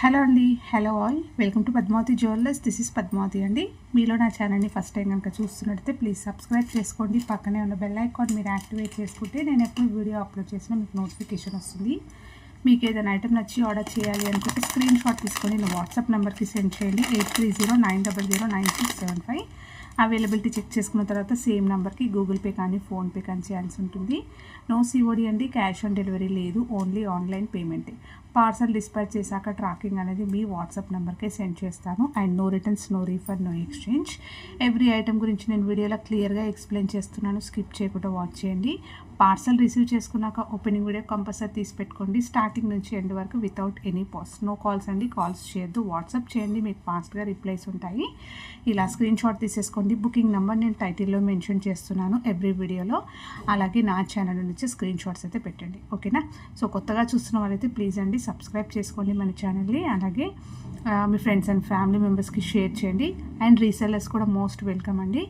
Hello అండి, hello all, welcome to Padmavati jewellers. This is Padmavati అండి. మీలో నా ఛానల్ని ఫస్ట్ టైం కనుక చూస్తున్నట్టయితే ప్లీజ్ సబ్స్క్రైబ్ చేసుకోండి. పక్కనే ఉన్న బెల్ ఐకాన్ మీరు యాక్టివేట్ చేసుకుంటే నేను ఎప్పుడు వీడియో అప్లోడ్ చేసినా మీకు నోటిఫికేషన్ వస్తుంది. మీకు ఏదైనా ఐటమ్ నచ్చి ఆర్డర్ చేయాలి అనుకుంటే స్క్రీన్ షాట్ తీసుకొని నా వాట్సాప్ నెంబర్కి సెండ్ చేయండి. 8309009675. అవైలబిలిటీ చెక్ చేసుకున్న తర్వాత సేమ్ నెంబర్కి గూగుల్ పే కానీ ఫోన్పే కానీ చేయాల్సి ఉంటుంది. నో సిఓడి అండి, క్యాష్ ఆన్ డెలివరీ లేదు, ఓన్లీ ఆన్లైన్ పేమెంటే. పార్సల్ డిస్పాచ్ చేశాక ట్రాకింగ్ అనేది మీ వాట్సాప్ నెంబర్కే సెండ్ చేస్తాను. And no returns, no refund, no exchange. Every item గురించి నేను వీడియోలో క్లియర్గా ఎక్స్ప్లెయిన్ చేస్తున్నాను, స్కిప్ చేయకుండా వాచ్ చేయండి. పార్సల్ రిసీవ్ చేసుకున్నాక ఓపెనింగ్ వీడియో కంపల్సరీ తీసి పెట్టుకోండి. స్టార్టింగ్ నుంచి ఎండ్ వరకు without any pause. No calls అండి, కాల్స్ చేయొద్దు, వాట్సాప్ చేయండి, మీకు ఫాస్ట్గా రిప్లైస్ ఉంటాయి. ఇలా స్క్రీన్ షాట్ తీసేసుకోండి. బుకింగ్ నెంబర్ నేను టైటిల్లో మెన్షన్ చేస్తున్నాను ఎవ్రీ వీడియోలో. అలాగే నా ఛానల్ నుంచి స్క్రీన్ షాట్స్ అయితే పెట్టండి, ఓకేనా? సో కొత్తగా చూస్తున్న వాళ్ళైతే ప్లీజ్ అండి సబ్స్క్రైబ్ చేసుకోండి మన ఛానల్ని. అలాగే మీ ఫ్రెండ్స్ అండ్ ఫ్యామిలీ మెంబర్స్కి షేర్ చేయండి. అండ్ రీసెల్లర్స్ కూడా మోస్ట్ వెల్కమ్ అండి.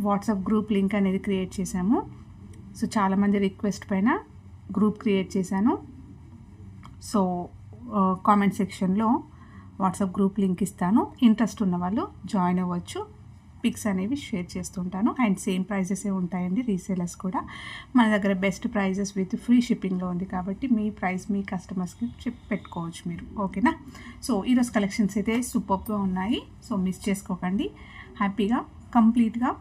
వాట్సాప్ గ్రూప్ లింక్ అనేది క్రియేట్ చేశాము. సో చాలామంది రిక్వెస్ట్ పైన గ్రూప్ క్రియేట్ చేశాను. సో కామెంట్ సెక్షన్లో వాట్సాప్ గ్రూప్ లింక్ ఇస్తాను. ఇంట్రెస్ట్ ఉన్న వాళ్ళు జాయిన్ అవ్వచ్చు. పిక్స్ అనేవి షేర్ చేస్తుంటాను. అండ్ సేమ్ ప్రైజెసే ఉంటాయండి రీసేలర్స్ కూడా. మన దగ్గర బెస్ట్ ప్రైజెస్ విత్ ఫ్రీ షిప్పింగ్లో ఉంది కాబట్టి మీ ప్రైస్ మీ కస్టమర్స్కి పెట్టుకోవచ్చు మీరు, ఓకేనా? సో ఈరోజు కలెక్షన్స్ అయితే సూపర్గా ఉన్నాయి. సో మిస్ చేసుకోకండి. హ్యాపీగా కంప్లీట్గా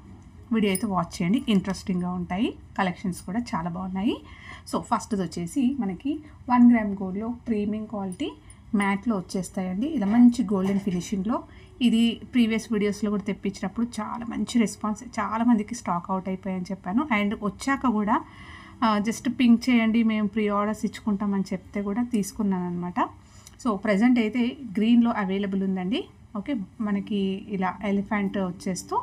వీడియో అయితే వాచ్ చేయండి. ఇంట్రెస్టింగ్గా ఉంటాయి. కలెక్షన్స్ కూడా చాలా బాగున్నాయి. సో ఫస్ట్ది వచ్చేసి మనకి 1 గ్రామ్ గోల్డ్లో ప్రీమియం క్వాలిటీ మ్యాట్లో వచ్చేస్తాయండి. ఇలా మంచి గోల్డెన్ ఫినిషింగ్లో. ఇది ప్రీవియస్ వీడియోస్లో కూడా తెప్పించినప్పుడు చాలా మంచి రెస్పాన్స్, చాలామందికి స్టాక్ అవుట్ అయిపోయాయని చెప్పాను. అండ్ వచ్చాక కూడా జస్ట్ పింక్ చేయండి, మేము ప్రీ ఆర్డర్స్ ఇచ్చుకుంటామని చెప్తే కూడా తీసుకున్నాను అనమాట. సో ప్రజెంట్ అయితే గ్రీన్లో అవైలబుల్ ఉందండి. ఓకే, మనకి ఇలా ఎలిఫెంట్ వచ్చేస్తూ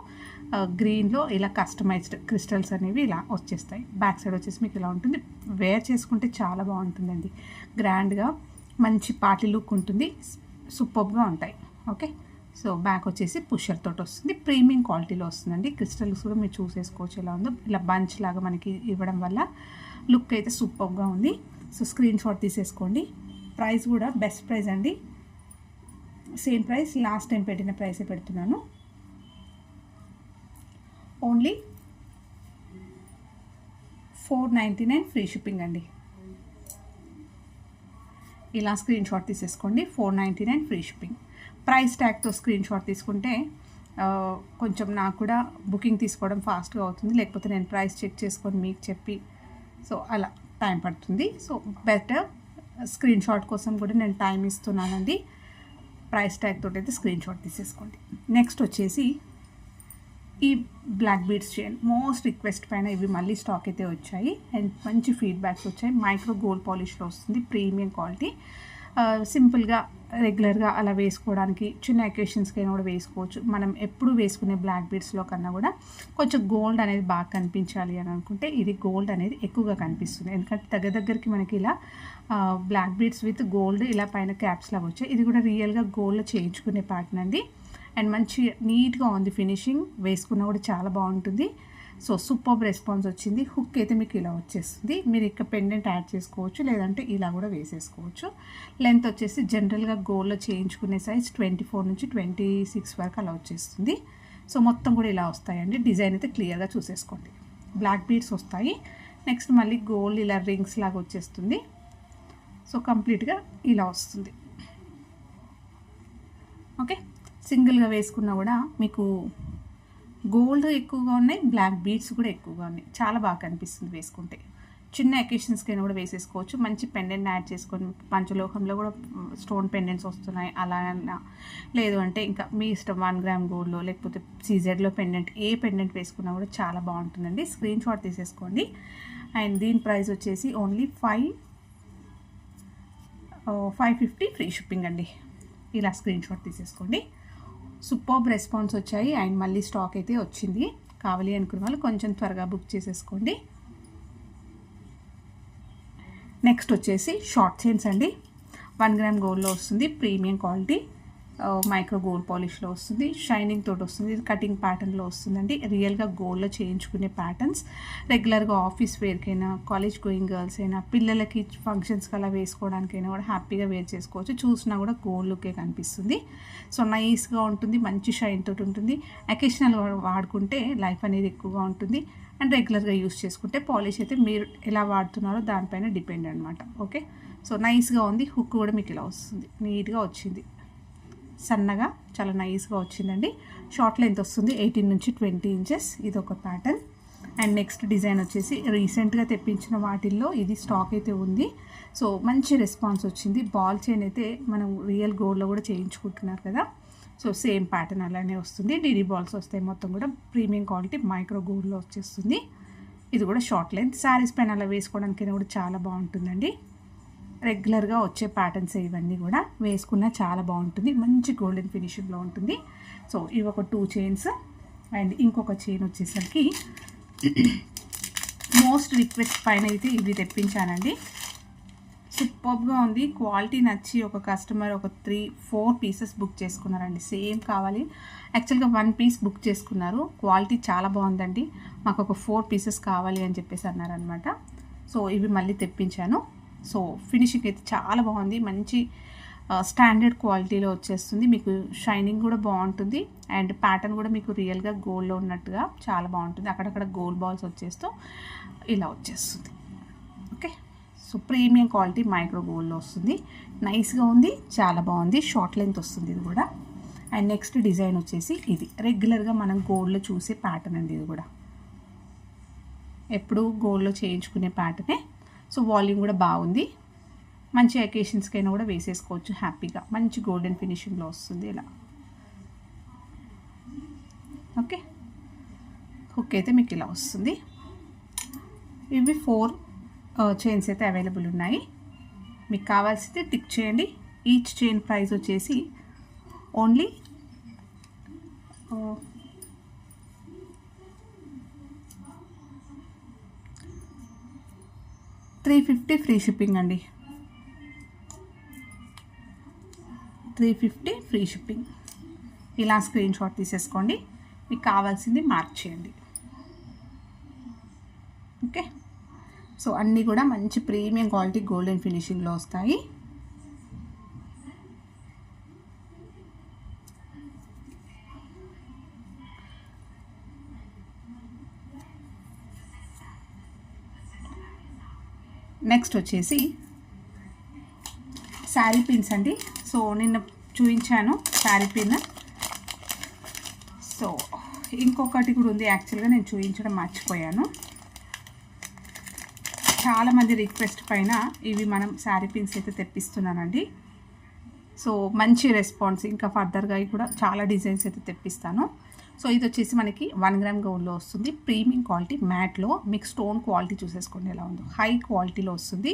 గ్రీన్లో ఇలా కస్టమైజ్డ్ క్రిస్టల్స్ అనేవి ఇలా వచ్చేస్తాయి. బ్యాక్ సైడ్ వచ్చేసి మీకు ఇలా ఉంటుంది. వేర్ చేసుకుంటే చాలా బాగుంటుందండి. గ్రాండ్గా మంచి పార్టీ లుక్ ఉంటుంది. సూపర్గా ఉంటాయి. ఓకే, సో బ్యాక్ వచ్చేసి పుషర్ తోటి వస్తుంది. ప్రీమియం క్వాలిటీలో వస్తుందండి. క్రిస్టల్స్ కూడా మీరు చూసేసుకోవచ్చు ఎలా ఉందో. ఇలా బంచ్ లాగా మనకి ఇవ్వడం వల్ల లుక్ అయితే సూపర్గా ఉంది. సో స్క్రీన్ షాట్ తీసేసుకోండి. ప్రైస్ కూడా బెస్ట్ ప్రైస్ అండి. సేమ్ ప్రైస్, లాస్ట్ టైం పెట్టిన ప్రైసే పెడుతున్నాను. ఓన్లీ 499 ఫ్రీ షిప్పింగ్ అండి. ఇలా స్క్రీన్ షాట్ తీసేసుకోండి. 499 ఫ్రీ షిప్పింగ్. ప్రైస్ ట్యాగ్తో స్క్రీన్ షాట్ తీసుకుంటే కొంచెం నాకు కూడా బుకింగ్ తీసుకోవడం ఫాస్ట్గా అవుతుంది. లేకపోతే నేను ప్రైస్ చెక్ చేసుకొని మీకు చెప్పి సో అలా టైం పడుతుంది. సో బెటర్ స్క్రీన్ షాట్ కోసం కూడా నేను టైం ఇస్తున్నానండి. ప్రైస్ ట్యాగ్ తోటి అయితే స్క్రీన్ షాట్ తీసేసుకోండి. నెక్స్ట్ వచ్చేసి ఈ black beads chain most request పైన ఇవి మళ్ళీ స్టాక్ అయితే వచ్చాయి. అండ్ మంచి ఫీడ్బ్యాక్స్ వచ్చాయి. మైక్రో గోల్డ్ పాలిష్లో వస్తుంది. Premium quality. సింపుల్గా రెగ్యులర్గా అలా వేసుకోవడానికి, చిన్న అకేషన్స్కి అయినా కూడా వేసుకోవచ్చు. మనం ఎప్పుడు వేసుకునే బ్లాక్ బీడ్స్లో కన్నా కూడా కొంచెం గోల్డ్ అనేది బాగా కనిపించాలి అని అనుకుంటే ఇది గోల్డ్ అనేది ఎక్కువగా కనిపిస్తుంది. ఎందుకంటే దగ్గరికి మనకి ఇలా బ్లాక్ బీడ్స్ విత్ గోల్డ్ ఇలా పైన క్యాప్స్ లాగా వచ్చాయి. ఇది కూడా రియల్గా గోల్డ్లో చేయించుకునే ప్యాటర్న్ అండి. అండ్ మంచి నీట్గా ఉంది ఫినిషింగ్. వేసుకున్నా కూడా చాలా బాగుంటుంది. సో సూపర్ రెస్పాన్స్ వచ్చింది. హుక్ అయితే మీకు ఇలా వచ్చేస్తుంది. మీరు ఇక్కడ పెండెంట్ యాడ్ చేసుకోవచ్చు, లేదంటే ఇలా కూడా వేసేసుకోవచ్చు. లెంత్ వచ్చేసి జనరల్గా గోల్డ్లో చేయించుకునే సైజ్ 24 నుంచి 26 వరకు అలా వచ్చేస్తుంది. సో మొత్తం కూడా ఇలా వస్తాయండి. డిజైన్ అయితే క్లియర్గా చూసేసుకోండి. బ్లాక్ బీడ్స్ వస్తాయి. నెక్స్ట్ మళ్ళీ గోల్డ్ ఇలా రింగ్స్ లాగా వచ్చేస్తుంది. సో కంప్లీట్గా ఇలా వస్తుంది. ఓకే, సింగిల్గా వేసుకున్నా కూడా మీకు గోల్డ్ ఎక్కువగా ఉన్నాయి, బ్లాక్ బీడ్స్ కూడా ఎక్కువగా ఉన్నాయి. చాలా బాగా కనిపిస్తుంది వేసుకుంటే. చిన్న అకేషన్స్కైనా కూడా వేసేసుకోవచ్చు. మంచి పెండెంట్ యాడ్ చేసుకొని, పంచలోహంలో కూడా స్టోన్ పెండెంట్స్ వస్తున్నాయి అలా అన్నా, లేదు అంటే ఇంకా మీ ఇష్టం 1 గ్రామ్ గోల్డ్లో లేకపోతే CZలో పెండెంట్, ఏ పెండెంట్ వేసుకున్నా కూడా చాలా బాగుంటుందండి. స్క్రీన్ షాట్ తీసేసుకోండి. అండ్ దీని ప్రైస్ వచ్చేసి ఓన్లీ 550 ఫ్రీ షిప్పింగ్ అండి. ఇలా స్క్రీన్ షాట్ తీసేసుకోండి. సూపర్బ్ రెస్పాన్స్ వచ్చాయి. అండ్ మళ్ళీ స్టాక్ అయితే వచ్చింది. కావాలి అనుకున్న వాళ్ళు కొంచెం త్వరగా బుక్ చేసేసుకోండి. నెక్స్ట్ వచ్చేసి షార్ట్ చైన్స్ అండి. 1 గ్రామ్ గోల్డ్లో వస్తుంది. Premium quality. మైక్రో గోల్డ్ పాలిష్లో వస్తుంది, షైనింగ్ తోటి వస్తుంది. ఇది కటింగ్ ప్యాటర్న్లో వస్తుందండి. రియల్గా గోల్డ్లో చేయించుకునే ప్యాటర్న్స్. రెగ్యులర్గా ఆఫీస్ వేర్కైనా, కాలేజ్ గోయింగ్ గర్ల్స్ అయినా, పిల్లలకి ఫంక్షన్స్కి అలా వేసుకోవడానికైనా కూడా హ్యాపీగా వేర్ చేసుకోవచ్చు. చూసినా కూడా గోల్డ్ లుకే కనిపిస్తుంది. సో నైస్గా ఉంటుంది, మంచి షైన్ తోటి ఉంటుంది. అకేషనల్ వాడుకుంటే లైఫ్ అనేది ఎక్కువగా ఉంటుంది. అండ్ రెగ్యులర్గా యూస్ చేసుకుంటే పాలిష్ అయితే మీరు ఎలా వాడుతున్నారో దానిపైన డిపెండ్ అనమాట. ఓకే, సో నైస్గా ఉంది. హుక్ కూడా మీకు ఇలా వస్తుంది, నీట్గా వచ్చింది, సన్నగా చాలా నైస్గా వచ్చిందండి. షార్ట్ లెంత్ వస్తుంది 18 నుంచి 20 ఇంచెస్. ఇది ఒక ప్యాటర్న్. అండ్ నెక్స్ట్ డిజైన్ వచ్చేసి రీసెంట్గా తెప్పించిన వాటిల్లో ఇది స్టాక్ అయితే ఉంది. సో మంచి రెస్పాన్స్ వచ్చింది. బాల్ చైన్ అయితే మనం రియల్ గోల్డ్లో కూడా చేయించుకుంటున్నారు కదా, సో సేమ్ ప్యాటర్న్ అలానే వస్తుంది. డిడి బాల్స్ వస్తాయి, మొత్తం కూడా ప్రీమియం క్వాలిటీ మైక్రో గోల్డ్లో వచ్చేస్తుంది. ఇది కూడా షార్ట్ లెంత్. శారీస్ పైన అలా వేసుకోవడానికైనా కూడా చాలా బాగుంటుందండి. రెగ్యులర్గా వచ్చే ప్యాటర్న్స్ ఇవన్నీ కూడా వేసుకున్న చాలా బాగుంటుంది, మంచి గోల్డెన్ ఫినిషింగ్లో ఉంటుంది. సో ఇవి ఒక 2 చైన్స్. అండ్ ఇంకొక చైన్ వచ్చేసరికి మోస్ట్ రిక్వెస్ట్ పైన అయితే ఇవి తెప్పించానండి. సూపర్గా ఉంది, క్వాలిటీ నచ్చి ఒక కస్టమర్ ఒక 3-4 పీసెస్ బుక్ చేసుకున్నారండి. సేమ్ కావాలి, యాక్చువల్గా 1 పీస్ బుక్ చేసుకున్నారు. క్వాలిటీ చాలా బాగుందండి, మాకు ఒక 4 పీసెస్ కావాలి అని చెప్పేసి అన్నారనమాట. సో ఇవి మళ్ళీ తెప్పించాను. సో ఫినిషింగ్ అయితే చాలా బాగుంది, మంచి స్టాండర్డ్ క్వాలిటీలో వచ్చేస్తుంది. మీకు షైనింగ్ కూడా బాగుంటుంది. అండ్ ప్యాటర్న్ కూడా మీకు రియల్గా గోల్డ్లో ఉన్నట్టుగా చాలా బాగుంటుంది. అక్కడక్కడ గోల్డ్ బాల్స్ వచ్చేస్తూ ఇలా వచ్చేస్తుంది. Okay, so premium quality micro గోల్డ్లో వస్తుంది. నైస్గా ఉంది, చాలా బాగుంది. షార్ట్ లెంత్ వస్తుంది ఇది కూడా. అండ్ నెక్స్ట్ డిజైన్ వచ్చేసి ఇది రెగ్యులర్గా మనం గోల్డ్లో చూసే ప్యాటర్న్ అండి. ఇది కూడా ఎప్పుడు గోల్డ్లో చేయించుకునే ప్యాటర్నే. సో వాల్యూమ్ కూడా బాగుంది, మంచి అకేషన్స్కైనా కూడా వేసేసుకోవచ్చు హ్యాపీగా. మంచి గోల్డెన్ ఫినిషింగ్లో వస్తుంది ఇలా. ఓకే, హుక్ అయితే మీకు ఇలా వస్తుంది. ఇవి 4 చైన్స్ అయితే అవైలబుల్ ఉన్నాయి. మీకు కావాల్సింది టిక్ చేయండి. ఈచ్ చైన్ ప్రైస్ వచ్చేసి ఓన్లీ 350 ఫ్రీ షిప్పింగ్ అండి. 350 ఫ్రీ షిప్పింగ్. ఇలా స్క్రీన్ షాట్ తీసేసుకోండి, మీకు కావాల్సింది మార్క్ చేయండి. ఓకే, సో అన్నీ కూడా మంచి ప్రీమియం క్వాలిటీ గోల్డెన్ ఫినిషింగ్లో వస్తాయి. నెక్స్ట్ వచ్చేసి శారీ పిన్స్ అండి. సో నిన్న చూపించాను శారీ పిన్. సో ఇంకొకటి కూడా ఉంది, యాక్చువల్గా నేను చూపించడం మర్చిపోయాను. చాలామంది రిక్వెస్ట్ పైన ఇవి మనం శారీ పిన్స్ అయితే తెప్పిస్తున్నానండి. సో మంచి రెస్పాన్స్, ఇంకా ఫర్దర్గా కూడా చాలా డిజైన్స్ అయితే తెప్పిస్తాను. సో ఇది వచ్చేసి మనకి 1 గ్రామ్ గోల్డ్లో వస్తుంది. ప్రీమియం క్వాలిటీ మ్యాట్లో. మీకు స్టోన్ క్వాలిటీ చూసేసుకోండి ఎలా ఉందో, హై క్వాలిటీలో వస్తుంది.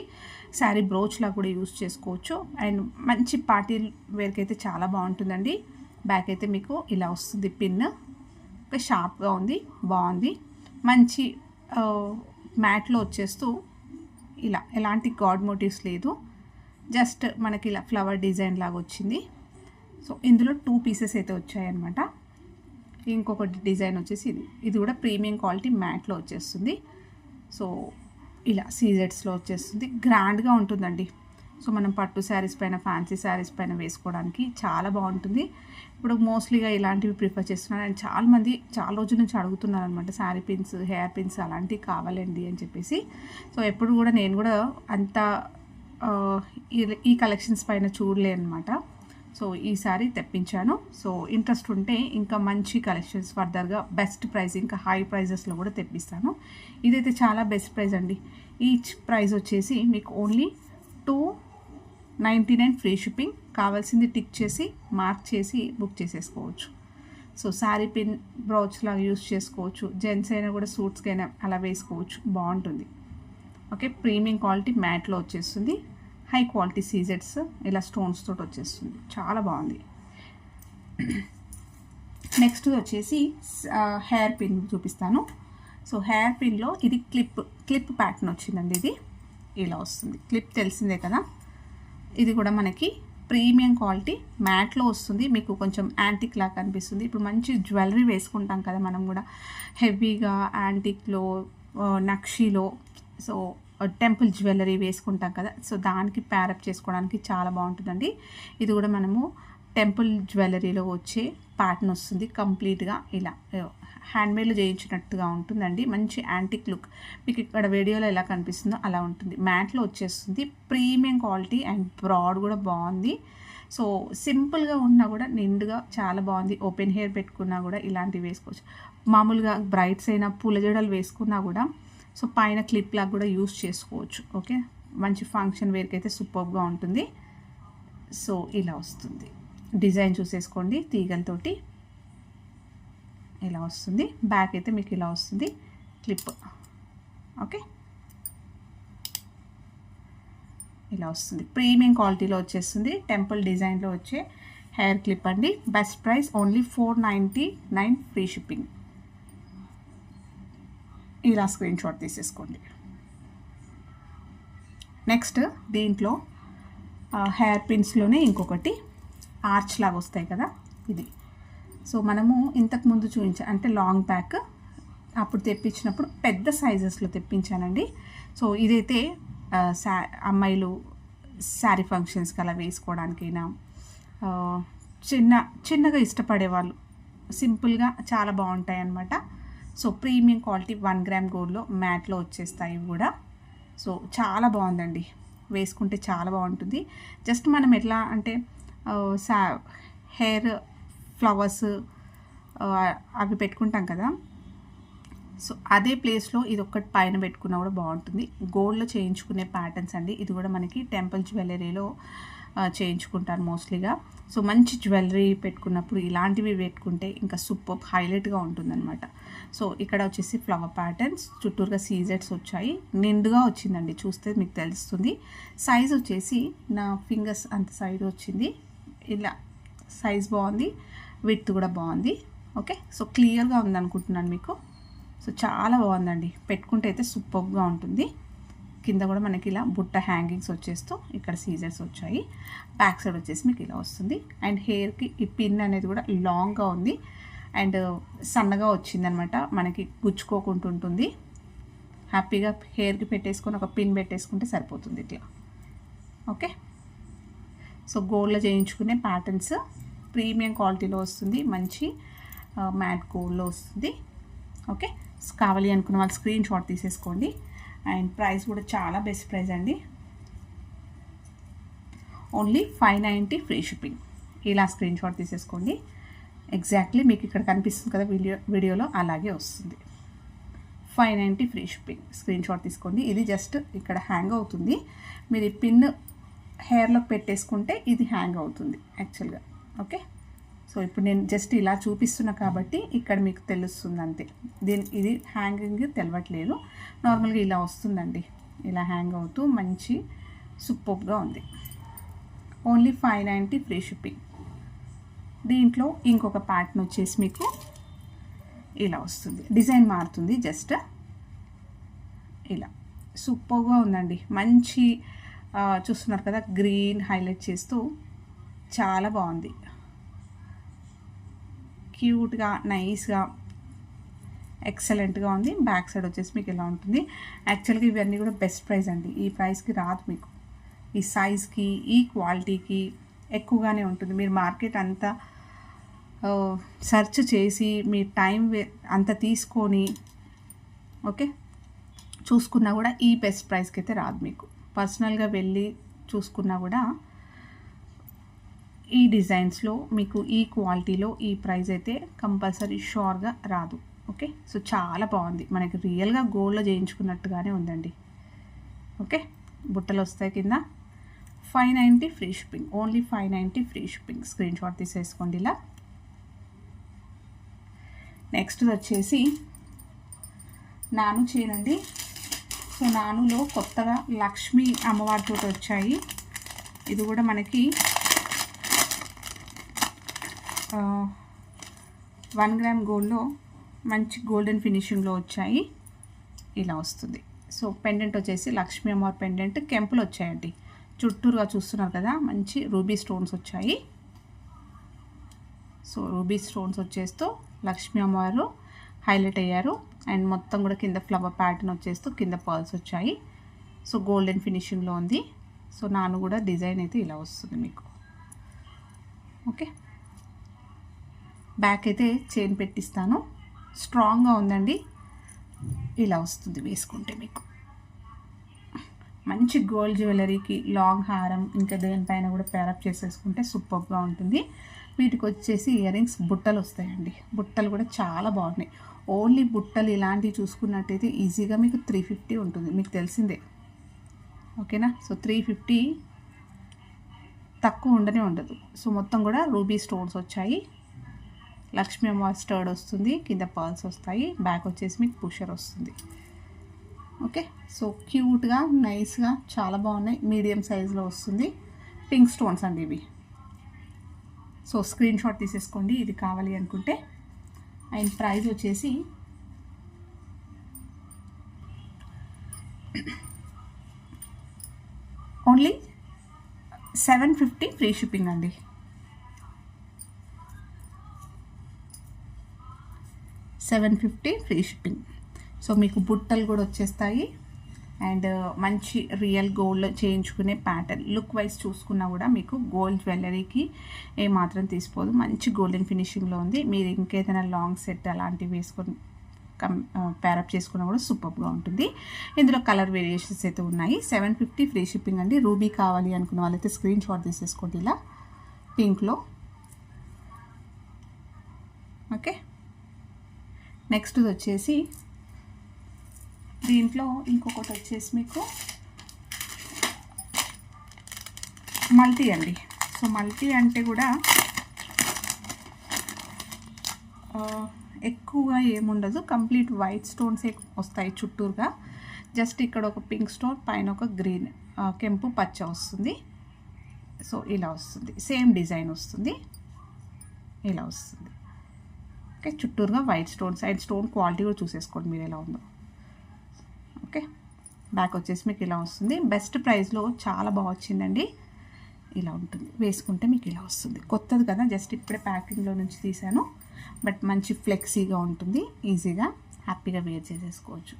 శారీ బ్రోచ్లా కూడా యూస్ చేసుకోవచ్చు. అండ్ మంచి పార్టీ వేర్కి అయితే చాలా బాగుంటుందండి. బ్యాక్ అయితే మీకు ఇలా వస్తుంది పిన్. ఓకే, షార్ప్గా ఉంది, బాగుంది. మంచి మ్యాట్లో వచ్చేస్తూ ఇలా ఎలాంటి గాడ్ మోటివ్స్ లేదు, జస్ట్ మనకి ఇలా ఫ్లవర్ డిజైన్ లాగా వచ్చింది. సో ఇందులో 2 పీసెస్ అయితే వచ్చాయన్నమాట. ఇంకొకటి డిజైన్ వచ్చేసి ఇది కూడా ప్రీమియం క్వాలిటీ మ్యాట్లో వచ్చేస్తుంది. సో ఇలా సీజెట్స్లో వచ్చేస్తుంది, గ్రాండ్గా ఉంటుందండి. సో మనం పట్టు శారీస్ పైన, ఫ్యాన్సీ శారీస్ పైన వేసుకోవడానికి చాలా బాగుంటుంది. ఇప్పుడు మోస్ట్లీగా ఇలాంటివి ప్రిఫర్ చేస్తున్నాను. అండ్ చాలామంది చాలా రోజుల నుంచి అడుగుతున్నారు అనమాట, శారీ పిన్స్, హెయిర్ పిన్స్ అలాంటివి కావాలండి అని చెప్పేసి. సో ఎప్పుడు కూడా నేను కూడా అంత ఈ కలెక్షన్స్ పైన చూడలే అనమాట. సో ఈసారి తెప్పించాను. సో ఇంట్రెస్ట్ ఉంటే ఇంకా మంచి కలెక్షన్స్ ఫర్దర్గా బెస్ట్ ప్రైస్, ఇంకా హై ప్రైజెస్లో కూడా తెప్పిస్తాను. ఇదైతే చాలా బెస్ట్ ప్రైస్ అండి. ఈచ్ ప్రైస్ వచ్చేసి మీకు ఓన్లీ 299 ఫ్రీ షిప్పింగ్. కావాల్సింది టిక్ చేసి మార్క్ చేసి బుక్ చేసేసుకోవచ్చు. సో శారీ పిన్ బ్రౌచ్ లాగా యూస్ చేసుకోవచ్చు. జెంట్స్ అయినా కూడా సూట్స్కైనా అలా వేసుకోవచ్చు, బాగుంటుంది. ఓకే, ప్రీమియం క్వాలిటీ మ్యాట్లో వచ్చేస్తుంది. హై క్వాలిటీ సీజెట్స్ ఇలా స్టోన్స్ తోటి వచ్చేస్తుంది, చాలా బాగుంది. నెక్స్ట్ వచ్చేసి హెయిర్ పిన్ చూపిస్తాను. సో హెయిర్ పిన్లో ఇది క్లిప్ ప్యాటర్న్ వచ్చిందండి. ఇది ఇలా వస్తుంది. క్లిప్ తెలిసిందే కదా. ఇది కూడా మనకి ప్రీమియం క్వాలిటీ మ్యాట్లో వస్తుంది. మీకు కొంచెం యాంటిక్ లాగా కనిపిస్తుంది. ఇప్పుడు మంచి జ్యువెలరీ వేసుకుంటాం కదా మనం కూడా, హెవీగా యాంటిక్లో, నక్షీలో, సో టెంపుల్ జ్యువెలరీ వేసుకుంటాం కదా, సో దానికి ప్యారప్ చేసుకోవడానికి చాలా బాగుంటుందండి. ఇది కూడా మనము టెంపుల్ జ్యువెలరీలో వచ్చే ప్యాటర్న్ వస్తుంది. కంప్లీట్గా ఇలా హ్యాండ్మేడ్లో చేయించినట్టుగా ఉంటుందండి. మంచి యాంటిక్ లుక్ మీకు ఇక్కడ వీడియోలో ఎలా కనిపిస్తుందో అలా ఉంటుంది. మ్యాట్లో వచ్చేస్తుంది. ప్రీమియం క్వాలిటీ అండ్ బ్రాడ్ కూడా బాగుంది. సో సింపుల్గా ఉన్నా కూడా నిండుగా చాలా బాగుంది. ఓపెన్ హెయిర్ పెట్టుకున్నా కూడా ఇలాంటివి వేసుకోవచ్చు. మామూలుగా బ్రైడ్స్ అయినా పూల జడలు వేసుకున్నా కూడా సో పైన క్లిప్ లాగా కూడా యూస్ చేసుకోవచ్చు. ఓకే, మంచి ఫంక్షన్ వేర్కి అయితే సూపర్గా ఉంటుంది. సో ఇలా వస్తుంది. డిజైన్ చూసేసుకోండి. తీగలతోటి ఇలా వస్తుంది. బ్యాక్ అయితే మీకు ఇలా వస్తుంది క్లిప్. ఓకే, ఇలా వస్తుంది. ప్రీమియం క్వాలిటీలో వచ్చేస్తుంది. టెంపుల్ డిజైన్లో వచ్చే హెయిర్ క్లిప్ అండి. Best price only 499 free shipping. ఇలా స్క్రీన్ షాట్ తీసేసుకోండి. నెక్స్ట్ దీంట్లో హెయిర్ పిన్స్లోనే ఇంకొకటి ఆర్చ్ లాగా వస్తాయి కదా, ఇది. సో మనము ఇంతకుముందు అంటే లాంగ్ బ్యాక్ అప్పుడు తెప్పించినప్పుడు పెద్ద సైజెస్లో తెప్పించానండి. సో ఇదైతే అమ్మాయిలు శారీ ఫంక్షన్స్కి అలా వేసుకోవడానికైనా, చిన్నగా ఇష్టపడే వాళ్ళు సింపుల్గా చాలా బాగుంటాయి అన్నమాట. సో ప్రీమియం క్వాలిటీ 1 గ్రామ్ గోల్డ్లో మ్యాట్లో వచ్చేస్తాయి ఇవి కూడా. సో చాలా బాగుందండి, వేసుకుంటే చాలా బాగుంటుంది. జస్ట్ మనం ఎట్లా అంటే హెయిర్ ఫ్లవర్స్ అవి పెట్టుకుంటాం కదా, సో అదే ప్లేస్లో ఇది ఒక్కటి పైన పెట్టుకున్నా కూడా బాగుంటుంది. గోల్డ్లో చేయించుకునే ప్యాటర్న్స్ అండి. ఇది కూడా మనకి టెంపుల్ జ్యువెలరీలో చేయించుకుంటారు మోస్ట్లీగా. సో మంచి జ్యువెలరీ పెట్టుకున్నప్పుడు ఇలాంటివి పెట్టుకుంటే ఇంకా సూపర్ హైలైట్గా ఉంటుందన్నమాట. సో ఇక్కడ వచ్చేసి ఫ్లవర్ ప్యాటర్న్స్, చుట్టూరుగా సీజెట్స్ వచ్చాయి. నిండుగా వచ్చిందండి, చూస్తే మీకు తెలుస్తుంది. సైజ్ వచ్చేసి నా ఫింగర్స్ అంత సైజ్ వచ్చింది. ఇలా సైజ్ బాగుంది, విడ్త్ కూడా బాగుంది. ఓకే, సో క్లియర్గా ఉందనుకుంటున్నాను మీకు. సో చాలా బాగుందండి, పెట్టుకుంటే అయితే సూపర్గా ఉంటుంది. కింద కూడా మనకి ఇలా బుట్ట హ్యాంగింగ్స్ వచ్చేస్తూ ఇక్కడ సీజర్స్ వచ్చాయి. బ్యాక్ సైడ్ వచ్చేసి మీకు ఇలా వస్తుంది. అండ్ హెయిర్కి ఈ పిన్ అనేది కూడా లాంగ్గా ఉంది అండ్ సన్నగా వచ్చిందనమాట. మనకి గుచ్చుకోకుండా ఉంటుంది. హ్యాపీగా హెయిర్కి పెట్టేసుకొని ఒక పిన్ పెట్టేసుకుంటే సరిపోతుంది ఇట్లా. ఓకే, సో గోల్డ్లో చేయించుకునే ప్యాటర్న్స్ ప్రీమియం క్వాలిటీలో వస్తుంది. మంచి మ్యాట్ గోల్డ్లో వస్తుంది. ఓకే, కావాలి అనుకున్న వాళ్ళు స్క్రీన్ షాట్ తీసేసుకోండి. అండ్ ప్రైస్ కూడా చాలా బెస్ట్ ప్రైస్ అండి. Only 590 free shipping. ఇలా స్క్రీన్ షాట్ తీసేసుకోండి. ఎగ్జాక్ట్లీ మీకు ఇక్కడ కనిపిస్తుంది కదా వీడియోలో అలాగే వస్తుంది. 590 ఫ్రీ షిప్పింగ్. స్క్రీన్ షాట్ తీసుకోండి. ఇది జస్ట్ ఇక్కడ హ్యాంగ్ అవుతుంది. మీరు ఈ పిన్ హెయిర్లోకి పెట్టేసుకుంటే ఇది హ్యాంగ్ అవుతుంది యాక్చువల్గా. ఓకే, సో ఇప్పుడు నేను జస్ట్ ఇలా చూపిస్తున్నా కాబట్టి ఇక్కడ మీకు తెలుస్తుంది అంతే. ఇది హ్యాంగింగ్ తెలవట్లేదు. నార్మల్గా ఇలా వస్తుందండి, ఇలా హ్యాంగ్ అవుతూ మంచి సూపర్గా ఉంది. Only 590 free shipping. దీంట్లో ఇంకొక ప్యాటర్న్ వచ్చేసి మీకు ఇలా వస్తుంది. డిజైన్ మారుతుంది జస్ట్ ఇలా. సూపర్గా ఉందండి. మంచి చూస్తున్నారు కదా, గ్రీన్ హైలైట్ చేస్తూ చాలా బాగుంది. క్యూట్గా, నైస్గా, ఎక్సలెంట్గా ఉంది. బ్యాక్ సైడ్ వచ్చేసి మీకు ఇలా ఉంటుంది. యాక్చువల్గా ఇవన్నీ కూడా బెస్ట్ ప్రైస్ అండి. ఈ ప్రైస్కి రాదు మీకు. ఈ సైజ్కి, ఈ క్వాలిటీకి ఎక్కువగానే ఉంటుంది. మీరు మార్కెట్ అంతా సెర్చ్ చేసి మీ టైం అంతా తీసుకొని ఓకే చూసుకున్నా కూడా ఈ బెస్ట్ ప్రైస్కి అయితే రాదు మీకు. పర్సనల్గా వెళ్ళి చూసుకున్నా కూడా ఈ డిజైన్స్లో మీకు ఈ క్వాలిటీలో ఈ ప్రైస్ అయితే కంపల్సరీ షూర్గా రాదు. ఓకే, సో చాలా బాగుంది. మనకి రియల్గా గోల్డ్లో చేయించుకున్నట్టుగానే ఉందండి. ఓకే, బుట్టలు వస్తాయి కింద. 590 free shipping. Only 590 free shipping. Screen shot తీసేసుకోండి ఇలా. నెక్స్ట్ వచ్చేసి నాను చైన్ అండి. సో నానులో కొత్తగా లక్ష్మీ అమ్మవారితో వచ్చాయి. ఇది కూడా మనకి 1 గ్రామ్ గోల్డ్లో మంచి గోల్డెన్ ఫినిషింగ్లో వచ్చాయి. ఇలా వస్తుంది. సో పెండెంట్ వచ్చేసి లక్ష్మీ అమ్మవారి పెండెంట్ కెంపులు వచ్చాయండి. చుట్టూరుగా చూస్తున్నారు కదా, మంచి రూబీ స్టోన్స్ వచ్చాయి. సో రూబీ స్టోన్స్ వచ్చేస్తూ లక్ష్మీ అమ్మవారు హైలైట్ అయ్యారు. అండ్ మొత్తం కూడా కింద ఫ్లవర్ ప్యాటర్న్ వచ్చేస్తూ కింద పర్ల్స్ వచ్చాయి. సో గోల్డెన్ ఫినిషింగ్లో ఉంది. సో నాను కూడా డిజైన్ అయితే ఇలా వస్తుంది మీకు. ఓకే, బ్యాక్ అయితే చైన్ పెట్టిస్తాను. స్ట్రాంగ్గా ఉందండి. ఇలా వస్తుంది వేసుకుంటే మీకు. మంచి గోల్డ్ జ్యువెలరీకి లాంగ్ హారం ఇంకా దేనిపైన కూడా పేరప్ చేసేసుకుంటే సూపర్గా ఉంటుంది. వీటికి వచ్చేసి ఇయర్ రింగ్స్ బుట్టలు వస్తాయండి. బుట్టలు కూడా చాలా బాగున్నాయి. ఓన్లీ బుట్టలు ఇలాంటివి చూసుకున్నట్టయితే ఈజీగా మీకు 350 ఉంటుంది, మీకు తెలిసిందే. ఓకేనా, సో 350 తక్కువ ఉండనే ఉండదు. సో మొత్తం కూడా రూబీ స్టోన్స్ వచ్చాయి. లక్ష్మీ అమ్మవారి స్టర్డ్ వస్తుంది, కింద పర్ల్స్ వస్తాయి. బ్యాక్ వచ్చేసి మీకు పుషర్ వస్తుంది. ఓకే, సో క్యూట్గా నైస్గా చాలా బాగున్నాయి. మీడియం సైజులో వస్తుంది. పింక్ స్టోన్స్ అండి ఇవి. సో స్క్రీన్ షాట్ తీసేసుకోండి ఇది కావాలి అనుకుంటే. అండ్ ప్రైస్ వచ్చేసి ఓన్లీ 750 ఫ్రీ షిప్పింగ్ అండి. 750 ఫ్రీ షిప్పింగ్. సో మీకు బుట్టలు కూడా వచ్చేస్తాయి. అండ్ మంచి రియల్ గోల్డ్ చేయించుకునే ప్యాటర్న్ లుక్ వైజ్ చూసుకున్నా కూడా మీకు గోల్డ్ జ్యువెలరీకి ఏమాత్రం తీసిపోదు. మంచి గోల్డెన్ ఫినిషింగ్లో ఉంది. మీరు ఇంకేదైనా లాంగ్ సెట్ అలాంటివి వేసుకొని ప్యారప్ చేసుకున్నా కూడా సూపర్గా ఉంటుంది. ఇందులో కలర్ వేరియేషన్స్ అయితే ఉన్నాయి. 750 ఫ్రీ షిప్పింగ్ అండి. రూబీ కావాలి అనుకున్న వాళ్ళైతే స్క్రీన్ షాట్ తీసేసుకోండి ఇలా పింక్లో. ఓకే, నెక్స్ట్ వచ్చేసి దీంట్లో ఇంకొకటి వచ్చేసి మీకు మల్టీ అండి. సో మల్టీ అంటే కూడా ఎక్కువగా ఏముండదు. కంప్లీట్ వైట్ స్టోన్స్ వస్తాయి చుట్టూరుగా. జస్ట్ ఇక్కడ ఒక పింక్ స్టోన్, పైన ఒక గ్రీన్ కెంపు పచ్చ వస్తుంది. సో ఇలా వస్తుంది. సేమ్ డిజైన్ వస్తుంది. ఇలా వస్తుంది. ఓకే, చుట్టూరుగా white stones. And stone quality కూడా చూసేసుకోండి మీరు ఎలా ఉందో. ఓకే, బ్యాక్ వచ్చేసి మీకు ఇలా వస్తుంది. బెస్ట్ ప్రైస్లో చాలా బాగా వచ్చిందండి. ఇలా ఉంటుంది వేసుకుంటే మీకు ఇలా వస్తుంది. కొత్తది కదా, జస్ట్ ఇప్పుడే ప్యాకింగ్లో నుంచి తీసాను. బట్ మంచి ఫ్లెక్సీగా ఉంటుంది. ఈజీగా హ్యాపీగా వేర్ చేసేసుకోవచ్చు.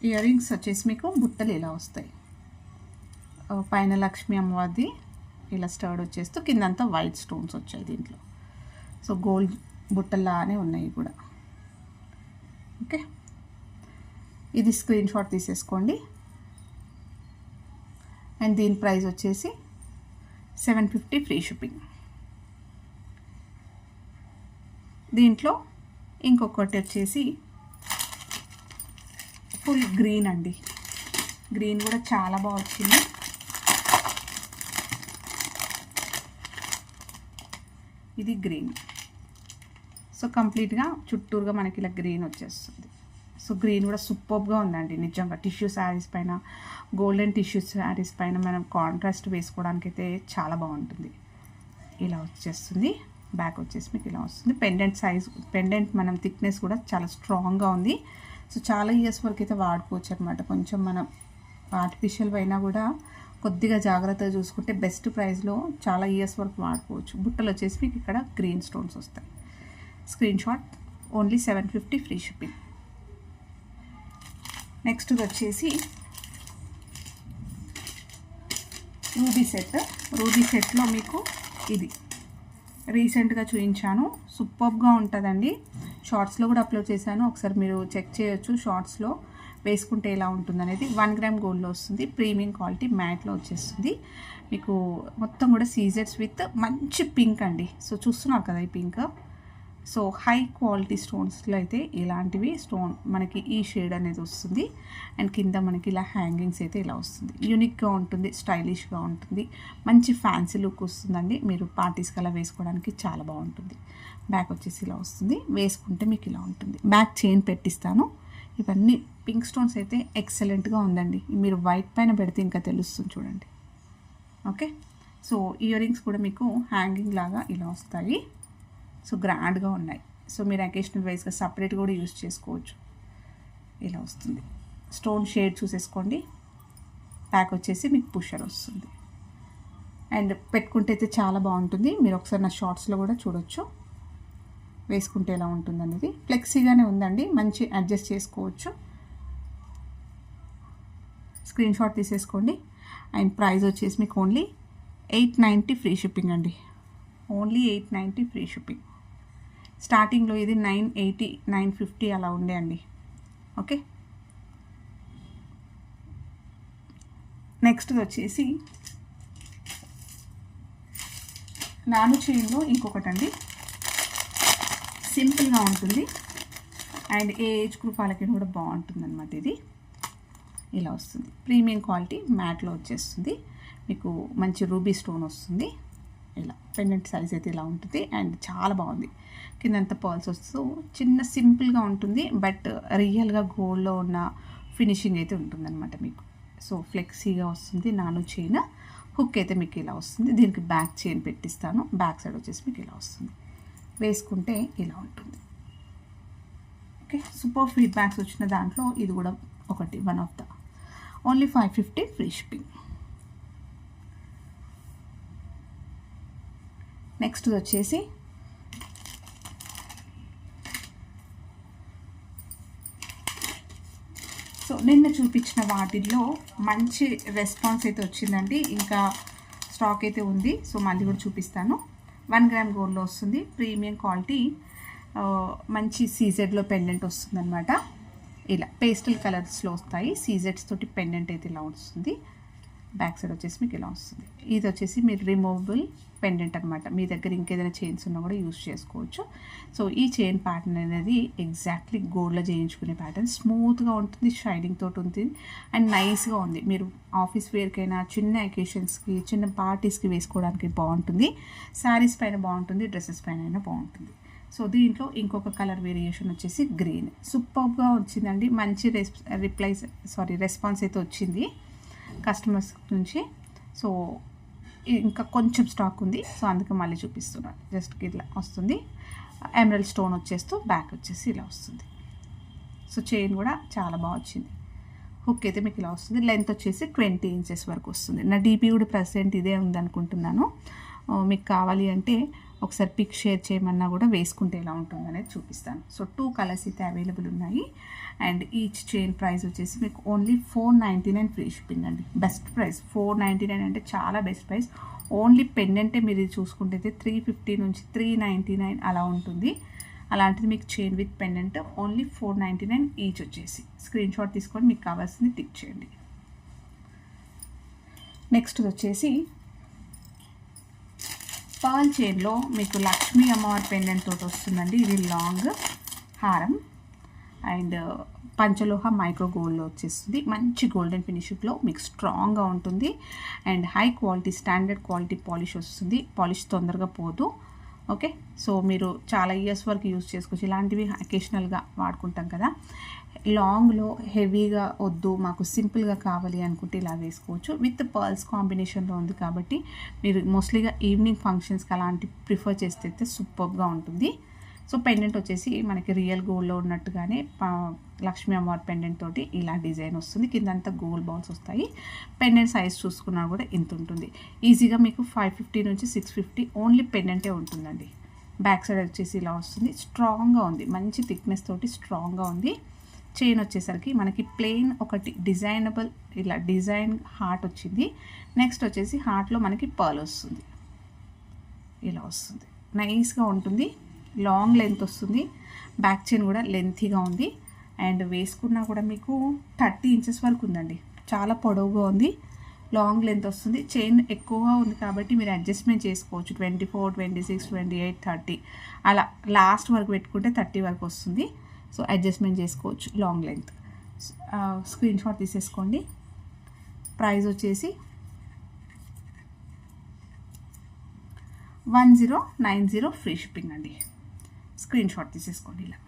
ఇయర్ రింగ్స్ వచ్చేసి మీకు బుట్టలు ఇలా వస్తాయి. పైన లక్ష్మీ అమ్మవారిది ఇలా స్టర్డ్ వచ్చేస్తూ కిందంతా వైట్ స్టోన్స్ వచ్చాయి దీంట్లో. సో గోల్డ్ బుట్టల్లానే ఉన్నాయి కూడా. ఓకే, ఇది స్క్రీన్ షాట్ తీసేసుకోండి. అండ్ దీని ప్రైస్ వచ్చేసి 750 ఫ్రీ షిప్పింగ్. దీంట్లో ఇంకొకటి వచ్చేసి ఫుల్ గ్రీన్ అండి. గ్రీన్ కూడా చాలా బాగా వచ్చింది. ఇది గ్రీన్. సో కంప్లీట్గా చుట్టూరుగా మనకి ఇలా గ్రీన్ వచ్చేస్తుంది. సో గ్రీన్ కూడా సూపర్గా ఉందండి నిజంగా. టిష్యూ శారీస్ పైన, గోల్డెన్ టిష్యూ శారీస్ పైన మనం కాంట్రాస్ట్ వేసుకోవడానికి అయితే చాలా బాగుంటుంది. ఇలా వచ్చేస్తుంది. బ్యాక్ వచ్చేసి మీకు ఇలా వస్తుంది. పెండెంట్ సైజ్, పెండెంట్ మనం థిక్నెస్ కూడా చాలా స్ట్రాంగ్గా ఉంది. సో చాలా ఇయర్స్ వరకు అయితే వాడుకోవచ్చు అనమాట. కొంచెం మనం ఆర్టిఫిషియల్ అయినా కూడా కొద్దిగా జాగ్రత్తగా చూసుకుంటే బెస్ట్ ప్రైస్లో చాలా ఇయర్స్ వరకు వాడుకోవచ్చు. బుట్టలు వచ్చేసి మీకు ఇక్కడ గ్రీన్ స్టోన్స్ వస్తాయి. Screen shot. Only 750 free shipping. Next వచ్చేసి రూబీ సెట్. రూబీ సెట్లో మీకు ఇది రీసెంట్గా చూపించాను. సూపర్గా ఉంటుందండి. షార్ట్స్లో కూడా అప్లోడ్ చేశాను, ఒకసారి మీరు చెక్ చేయొచ్చు. షార్ట్స్లో వేసుకుంటే ఎలా ఉంటుంది అనేది. 1 గ్రామ్ గోల్డ్లో వస్తుంది. ప్రీమియం క్వాలిటీ మ్యాట్లో వచ్చేస్తుంది మీకు. మొత్తం కూడా సీజెడ్స్ విత్ మంచి పింక్ అండి. సో చూస్తున్నారు కదా ఈ పింక్. సో హై క్వాలిటీ స్టోన్స్లో అయితే ఇలాంటివి స్టోన్ మనకి ఈ షేడ్ అనేది వస్తుంది. అండ్ కింద మనకి ఇలా హ్యాంగింగ్స్ అయితే ఇలా వస్తుంది. యూనిక్గా ఉంటుంది, స్టైలిష్గా ఉంటుంది, మంచి ఫ్యాన్సీ లుక్ వస్తుందండి. మీరు పార్టీస్కి అలా వేసుకోవడానికి చాలా బాగుంటుంది. బ్యాక్ వచ్చేసి ఇలా వస్తుంది. వేసుకుంటే మీకు ఇలా ఉంటుంది. బ్యాక్ చైన్ పెట్టిస్తాను. ఇవన్నీ పింక్ స్టోన్స్ అయితే ఎక్సలెంట్గా ఉందండి. మీరు వైట్ పైన పెడితే ఇంకా తెలుస్తుంది చూడండి. ఓకే, సో ఇయర్ రింగ్స్ కూడా మీకు హ్యాంగింగ్ లాగా ఇలా వస్తాయి. సో గ్రాండ్గా ఉన్నాయి. సో మీరు అకేషనల్ వైజ్గా సపరేట్ కూడా యూస్ చేసుకోవచ్చు. ఇలా వస్తుంది. Stone shade చూసేసుకోండి. బ్యాక్ వచ్చేసి మీకు పుషర్ వస్తుంది. అండ్ పెట్టుకుంటే అయితే చాలా బాగుంటుంది. మీరు ఒకసారి నా షార్ట్స్లో కూడా చూడొచ్చు వేసుకుంటే ఎలా ఉంటుంది అనేది. ఫ్లెక్సీగానే ఉందండి, మంచి అడ్జస్ట్ చేసుకోవచ్చు. స్క్రీన్ షాట్ తీసేసుకోండి. అండ్ ప్రైస్ వచ్చేసి మీకు ఓన్లీ 890 ఫ్రీ షిప్పింగ్ అండి. Only 890 free shipping. స్టార్టింగ్లో ఇది 980 950 అలా ఉండే అండి. ఓకే, నెక్స్ట్ వచ్చేసి నాను చైన్లో ఇంకొకటి అండి. సింపుల్గా ఉంటుంది అండ్ ఏ ఏజ్ గ్రూప్ వాళ్ళకి కూడా బాగుంటుంది అనమాట. ఇది ఇలా వస్తుంది, ప్రీమియం క్వాలిటీ మ్యాట్లో వచ్చేస్తుంది. మీకు మంచి రూబీ స్టోన్ వస్తుంది. ఇలా పెండెంట్ సైజ్ అయితే ఇలా ఉంటుంది అండ్ చాలా బాగుంది. కిందంతా పర్ల్స్ వస్తూ చిన్న సింపుల్గా ఉంటుంది, బట్ రియల్గా గోల్డ్లో ఉన్న ఫినిషింగ్ అయితే ఉంటుందన్నమాట మీకు. సో ఫ్లెక్సీగా వస్తుంది. నాను చైన్ హుక్ అయితే మీకు ఇలా వస్తుంది. దీనికి బ్యాక్ చైన్ పెట్టిస్తాను. బ్యాక్ సైడ్ వచ్చేసి మీకు ఇలా వస్తుంది. వేసుకుంటే ఇలా ఉంటుంది. ఓకే, సూపర్ ఫీడ్బ్యాక్స్ వచ్చిన దాంట్లో ఇది కూడా ఒకటి, one of the. Only 550 free shipping. Next వచ్చేసి సో నిన్న చూపించిన వాటిల్లో మంచి రెస్పాన్స్ అయితే వచ్చిందండి. ఇంకా స్టాక్ అయితే ఉంది, సో మళ్ళీ కూడా చూపిస్తాను. 1 గ్రామ్ గోల్డ్లో వస్తుంది, ప్రీమియం క్వాలిటీ, మంచి సీజెడ్లో పెండెంట్ వస్తుంది అనమాట. ఇలా పేస్టల్ కలర్స్లో వస్తాయి. సీజెడ్స్ తోటి పెండెంట్ అయితే ఇలా వస్తుంది. బ్యాక్ సైడ్ వచ్చేసి మీకు ఇలా వస్తుంది. ఇది వచ్చేసి మీరు రిమూవబుల్ పెండెంట్ అనమాట. మీ దగ్గర ఇంకేదైనా చైన్స్ ఉన్నా కూడా యూస్ చేసుకోవచ్చు. సో ఈ చైన్ ప్యాటర్న్ అనేది ఎగ్జాక్ట్లీ గోల్డ్లో చేయించుకునే ప్యాటర్న్. స్మూత్గా ఉంటుంది, షైనింగ్ తోటి ఉంటుంది అండ్ నైస్గా ఉంది. మీరు ఆఫీస్ వేర్కైనా, చిన్న అకేషన్స్కి, చిన్న పార్టీస్కి వేసుకోవడానికి బాగుంటుంది. శారీస్ పైన బాగుంటుంది, డ్రెస్సెస్ పైన అయినా బాగుంటుంది. సో దీంట్లో ఇంకొక కలర్ వేరియేషన్ వచ్చేసి గ్రీన్. సూపర్గా వచ్చిందండి. మంచి రెస్పాన్స్ అయితే వచ్చింది కస్టమర్స్ నుంచి. సో ఇంకా కొంచెం స్టాక్ ఉంది, సో అందుకే మళ్ళీ చూపిస్తున్నాను. జస్ట్ ఇట్లా వస్తుంది. ఎమరల్డ్ స్టోన్ వచ్చేస్తూ బ్యాక్ వచ్చేసి ఇలా వస్తుంది. సో చైన్ కూడా చాలా బాగా వచ్చింది. హుక్ అయితే మీకు ఇలా వస్తుంది. లెంత్ వచ్చేసి 20 ఇంచెస్ వరకు వస్తుంది. నా డీపీ కూడా ప్రజెంట్ ఇదే ఉందనుకుంటున్నాను. మీకు కావాలి అంటే ఒకసారి పిక్ షేర్ చేయమన్నా కూడా వేసుకుంటే ఎలా ఉంటుంది అనేది చూపిస్తాను. సో 2 కలర్స్ అయితే అవైలబుల్ ఉన్నాయి. అండ్ ఈచ్ చైన్ ప్రైస్ వచ్చేసి మీకు ఓన్లీ 499 ఫ్రీ షిప్పింగ్ అండి. బెస్ట్ ప్రైస్ 499 అంటే చాలా బెస్ట్ ప్రైస్. ఓన్లీ పెండెంటే మీరు ఇది చూసుకుంటే 350 నుంచి 399 అలా ఉంటుంది. అలాంటిది మీకు chain with pendant only 499 each వచ్చేసి. స్క్రీన్ షాట్ తీసుకొని మీకు కావాల్సింది టిక్ చేయండి. నెక్స్ట్ వచ్చేసి పర్ల్ చైన్లో మీకు లక్ష్మీ అమ్మవారి పెండెంట్ తోటి వస్తుందండి. ఇది లాంగ్ హారం అండ్ పంచలోహ మైక్రో గోల్డ్లో వచ్చేస్తుంది. మంచి గోల్డెన్ ఫినిషింగ్లో మీకు స్ట్రాంగ్గా ఉంటుంది and high quality, standard quality polish వస్తుంది. పాలిష్ తొందరగా పోదు. ఓకే, సో మీరు చాలా ఇయర్స్ వరకు యూజ్ చేసుకోవచ్చు. ఇలాంటివి అకేషనల్గా వాడుకుంటాం కదా. లాంగ్లో హెవీగా వద్దు, మాకు సింపుల్గా కావాలి అనుకుంటే ఇలా వేసుకోవచ్చు. విత్ పర్ల్స్ కాంబినేషన్లో ఉంది కాబట్టి మీరు మోస్ట్లీగా ఈవినింగ్ ఫంక్షన్స్కి అలాంటి ప్రిఫర్ చేస్తే సూపర్గా ఉంటుంది. సో పెండెంట్ వచ్చేసి మనకి రియల్ గోల్డ్లో ఉన్నట్టుగానే లక్ష్మీ అమ్మవారి పెండెంట్ తోటి ఇలా డిజైన్ వస్తుంది. కిందంతా గోల్డ్ బాల్స్ వస్తాయి. పెండెంట్ సైజ్ చూసుకున్నా కూడా ఇంత ఉంటుంది. ఈజీగా మీకు 550 నుంచి 650 ఓన్లీ పెండెంటే ఉంటుందండి. బ్యాక్ సైడ్ వచ్చేసి ఇలా వస్తుంది. స్ట్రాంగ్గా ఉంది, మంచి థిక్నెస్ తోటి స్ట్రాంగ్గా ఉంది. చైన్ వచ్చేసరికి మనకి ప్లెయిన్ ఒకటి డిజైనబుల్ ఇలా డిజైన్ హార్ట్ వచ్చింది. నెక్స్ట్ వచ్చేసి హార్ట్లో మనకి పర్ల్ వస్తుంది. ఇలా వస్తుంది, నైస్గా ఉంటుంది. లాంగ్ లెంత్ వస్తుంది. బ్యాక్ చైన్ కూడా లెంతీగా ఉంది అండ్ వేసుకున్నా కూడా మీకు 30 ఇంచెస్ వరకు ఉందండి. చాలా పొడవుగా ఉంది, లాంగ్ లెంత్ వస్తుంది. చైన్ ఎక్కువగా ఉంది కాబట్టి మీరు అడ్జస్ట్మెంట్ చేసుకోవచ్చు. 24, 26, 28, 30 అలా లాస్ట్ వరకు పెట్టుకుంటే 30 వరకు వస్తుంది. సో అడ్జస్ట్మెంట్ చేసుకోవచ్చు లాంగ్ లెంత్. స్క్రీన్ షాట్ తీసేసుకోండి. ప్రైస్ వచ్చేసి 1090 ఫ్రీ షిప్పింగ్ అండి. స్క్రీన్ షాట్ తీసేసుకోండి. ఇలా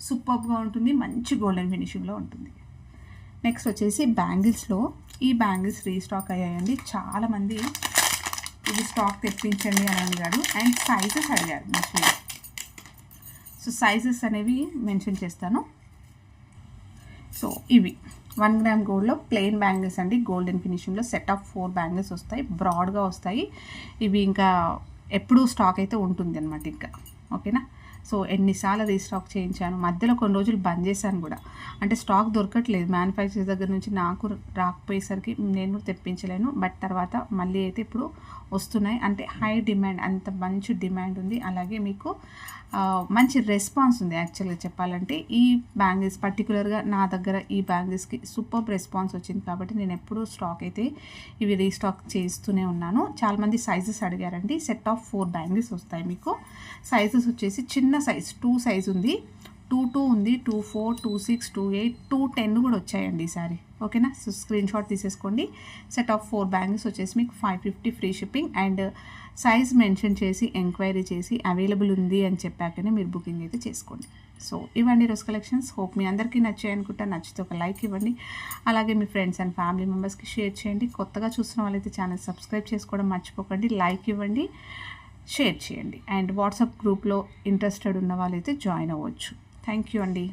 సూపర్గా ఉంటుంది, మంచి గోల్డెన్ ఫినిషింగ్లో ఉంటుంది. నెక్స్ట్ వచ్చేసి బ్యాంగిల్స్లో ఈ బ్యాంగిల్స్ రీస్టాక్ అయ్యాయండి. చాలామంది ఇది స్టాక్ తెప్పించండి అని అడిగారు అండ్ సైజెస్ అడిగారు మోస్ట్లీ. సో సైజెస్ అనేవి మెన్షన్ చేస్తాను. సో ఇవి 1 గ్రామ్ గోల్డ్లో ప్లెయిన్ బ్యాంగిల్స్ అండి, గోల్డెన్ ఫినిషింగ్లో సెట్ ఆఫ్ 4 బ్యాంగిల్స్ వస్తాయి, బ్రాడ్గా వస్తాయి. ఇవి ఇంకా ఎప్పుడూ స్టాక్ అయితే ఉంటుంది అనమాట ఇంకా. ఓకేనా. సో ఎన్నిసార్లు రీస్టాక్ చేయించాను, మధ్యలో కొన్ని రోజులు బంద్ చేశాను కూడా, అంటే స్టాక్ దొరకట్లేదు మ్యానుఫ్యాక్చర్ దగ్గర నుంచి, నాకు రాకపోయేసరికి నేను తెప్పించలేను. బట్ తర్వాత మళ్ళీ అయితే ఇప్పుడు వస్తున్నాయి, అంటే హై డిమాండ్, అంత మంచి డిమాండ్ ఉంది. అలాగే మీకు మంచి రెస్పాన్స్ ఉంది. యాక్చువల్గా చెప్పాలంటే ఈ బ్యాంగిల్స్ పర్టికులర్గా నా దగ్గర ఈ బ్యాంగిల్స్కి సూపర్ రెస్పాన్స్ వచ్చింది కాబట్టి నేను ఎప్పుడూ స్టాక్ అయితే ఇవి రీస్టాక్ చేస్తూనే ఉన్నాను. చాలామంది సైజెస్ అడిగారండి. సెట్ ఆఫ్ 4 బ్యాంగిల్స్ వస్తాయి మీకు. సైజెస్ వచ్చేసి చిన్న సైజ్ 2 సైజ్ ఉంది, 2 ఉంది, 2 4, 2 6, 2 8, 2 10 కూడా వచ్చాయండి ఈసారి. ఓకేనా. సో స్క్రీన్ షాట్ తీసేసుకోండి. సెట్ ఆఫ్ 4 బ్యాంగిల్స్ వచ్చేసి మీకు 550 free shipping. And size mention చేసి ఎంక్వైరీ చేసి అవైలబుల్ ఉంది అని చెప్పాకనే మీరు బుకింగ్ అయితే చేసుకోండి. సో ఇవ్వండి రోజు కలెక్షన్స్. హోప్ మీ అందరికీ నచ్చాయి అనుకుంటా. నచ్చితే ఒక లైక్ ఇవ్వండి, అలాగే మీ ఫ్రెండ్స్ అండ్ ఫ్యామిలీ మెంబర్స్కి షేర్ చేయండి. కొత్తగా చూసిన వాళ్ళైతే ఛానల్ సబ్స్క్రైబ్ చేసుకోవడం మర్చిపోకండి. లైక్ ఇవ్వండి, షేర్ చేయండి. అండ్ వాట్సాప్ గ్రూప్లో ఇంట్రెస్టెడ్ ఉన్న వాళ్ళైతే జాయిన్ అవ్వచ్చు. థ్యాంక్ యూ అండి.